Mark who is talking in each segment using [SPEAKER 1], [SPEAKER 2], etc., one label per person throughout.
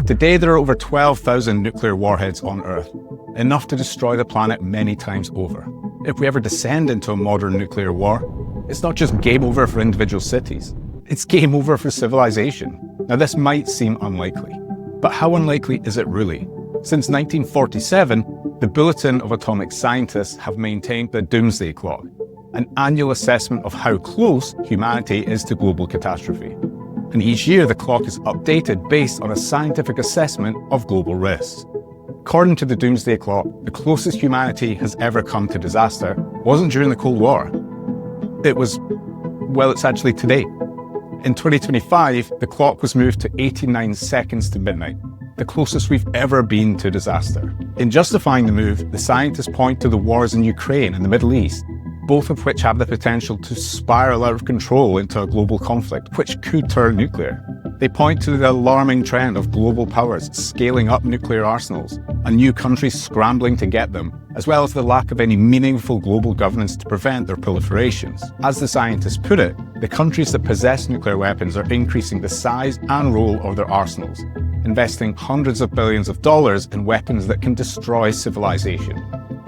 [SPEAKER 1] Today, there are over 12,000 nuclear warheads on Earth, enough to destroy the planet many times over. If we ever descend into a modern nuclear war, it's not just game over for individual cities, it's game over for civilization. Now, this might seem unlikely, but how unlikely is it really? Since 1947, the Bulletin of Atomic Scientists have maintained the Doomsday Clock, an annual assessment of how close humanity is to global catastrophe. And each year, the clock is updated based on a scientific assessment of global risks. According to the Doomsday Clock, the closest humanity has ever come to disaster wasn't during the Cold War. It was, well, it's actually today. In 2025, the clock was moved to 89 seconds to midnight, the closest we've ever been to disaster. In justifying the move, the scientists point to the wars in Ukraine and the Middle East, both of which have the potential to spiral out of control into a global conflict, which could turn nuclear. They point to the alarming trend of global powers scaling up nuclear arsenals and new countries scrambling to get them, as well as the lack of any meaningful global governance to prevent their proliferations. As the scientists put it, the countries that possess nuclear weapons are increasing the size and role of their arsenals, investing hundreds of billions of dollars in weapons that can destroy civilization.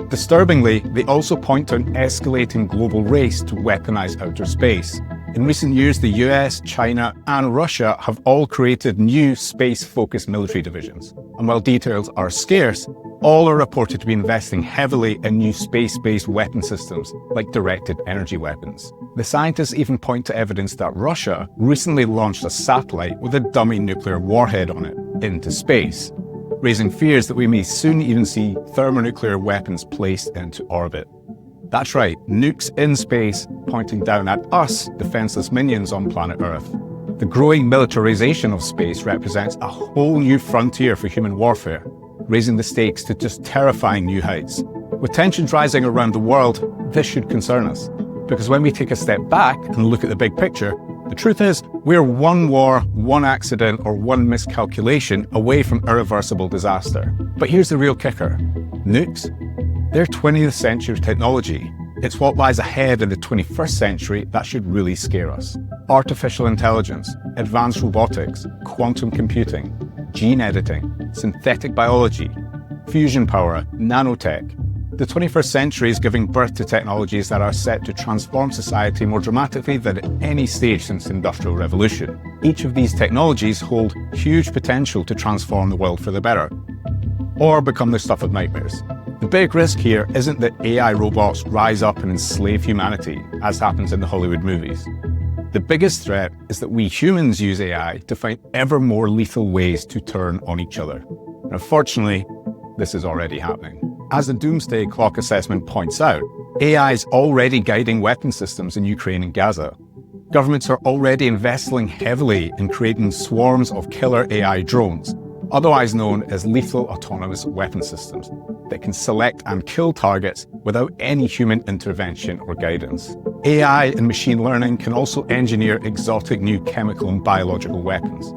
[SPEAKER 1] Disturbingly, they also point to an escalating global race to weaponize outer space. In recent years, the US, China, and Russia have all created new space-focused military divisions. And while details are scarce, all are reported to be investing heavily in new space-based weapon systems, like directed energy weapons. The scientists even point to evidence that Russia recently launched a satellite with a dummy nuclear warhead on it into space, raising fears that we may soon even see thermonuclear weapons placed into orbit. That's right, nukes in space pointing down at us, defenseless minions on planet Earth. The growing militarization of space represents a whole new frontier for human warfare, raising the stakes to just terrifying new heights. With tensions rising around the world, this should concern us, because when we take a step back and look at the big picture, the truth is, we're one war, one accident, or one miscalculation away from irreversible disaster. But here's the real kicker. Nukes? They're 20th century technology. It's what lies ahead in the 21st century that should really scare us. Artificial intelligence, advanced robotics, quantum computing, gene editing, synthetic biology, fusion power, nanotech. The 21st century is giving birth to technologies that are set to transform society more dramatically than at any stage since the Industrial Revolution. Each of these technologies hold huge potential to transform the world for the better, or become the stuff of nightmares. The big risk here isn't that AI robots rise up and enslave humanity, as happens in the Hollywood movies. The biggest threat is that we humans use AI to find ever more lethal ways to turn on each other. And unfortunately, this is already happening. As the Doomsday Clock assessment points out, AI is already guiding weapon systems in Ukraine and Gaza. Governments are already investing heavily in creating swarms of killer AI drones, otherwise known as lethal autonomous weapon systems, that can select and kill targets without any human intervention or guidance. AI and machine learning can also engineer exotic new chemical and biological weapons,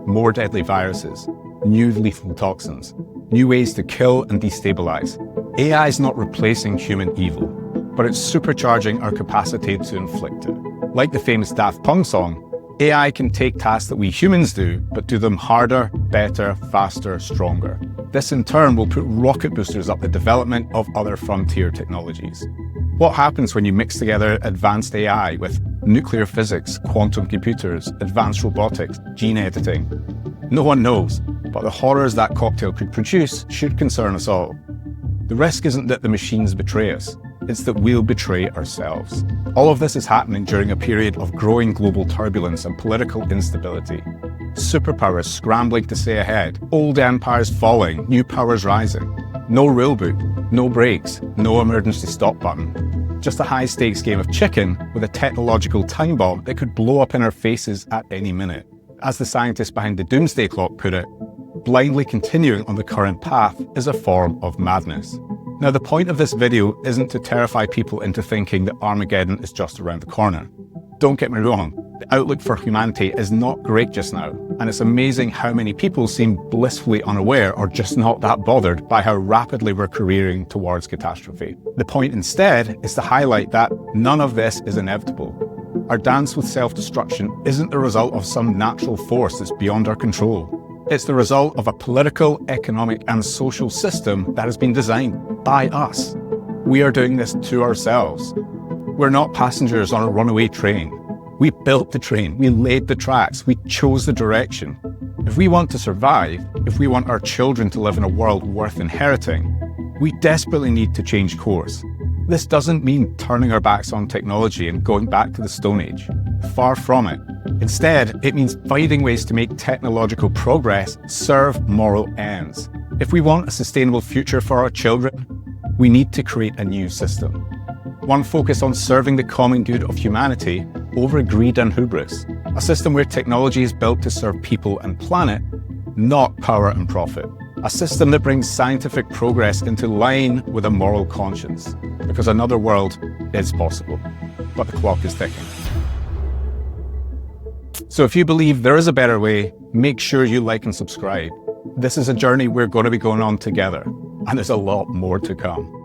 [SPEAKER 1] more deadly viruses, new lethal toxins, new ways to kill and destabilize. AI is not replacing human evil, but it's supercharging our capacity to inflict it. Like the famous Daft Punk song, AI can take tasks that we humans do, but do them harder, better, faster, stronger. This in turn will put rocket boosters up the development of other frontier technologies. What happens when you mix together advanced AI with nuclear physics, quantum computers, advanced robotics, gene editing? No one knows, but the horrors that cocktail could produce should concern us all. The risk isn't that the machines betray us, it's that we'll betray ourselves. All of this is happening during a period of growing global turbulence and political instability. Superpowers scrambling to stay ahead, old empires falling, new powers rising. No rulebook, no brakes, no emergency stop button. Just a high-stakes game of chicken with a technological time bomb that could blow up in our faces at any minute. As the scientists behind the Doomsday Clock put it, blindly continuing on the current path is a form of madness. Now, the point of this video isn't to terrify people into thinking that Armageddon is just around the corner. Don't get me wrong, the outlook for humanity is not great just now, and it's amazing how many people seem blissfully unaware or just not that bothered by how rapidly we're careering towards catastrophe. The point instead is to highlight that none of this is inevitable. Our dance with self-destruction isn't the result of some natural force that's beyond our control. It's the result of a political, economic, and social system that has been designed by us. We are doing this to ourselves. We're not passengers on a runaway train. We built the train, we laid the tracks, we chose the direction. If we want to survive, if we want our children to live in a world worth inheriting, we desperately need to change course. This doesn't mean turning our backs on technology and going back to the Stone Age. Far from it. Instead, it means finding ways to make technological progress serve moral ends. If we want a sustainable future for our children, we need to create a new system. One focused on serving the common good of humanity over greed and hubris. A system where technology is built to serve people and planet, not power and profit. A system that brings scientific progress into line with a moral conscience. Because another world is possible, but the clock is ticking. So if you believe there is a better way, make sure you like and subscribe. This is a journey we're going to be going on together, and there's a lot more to come.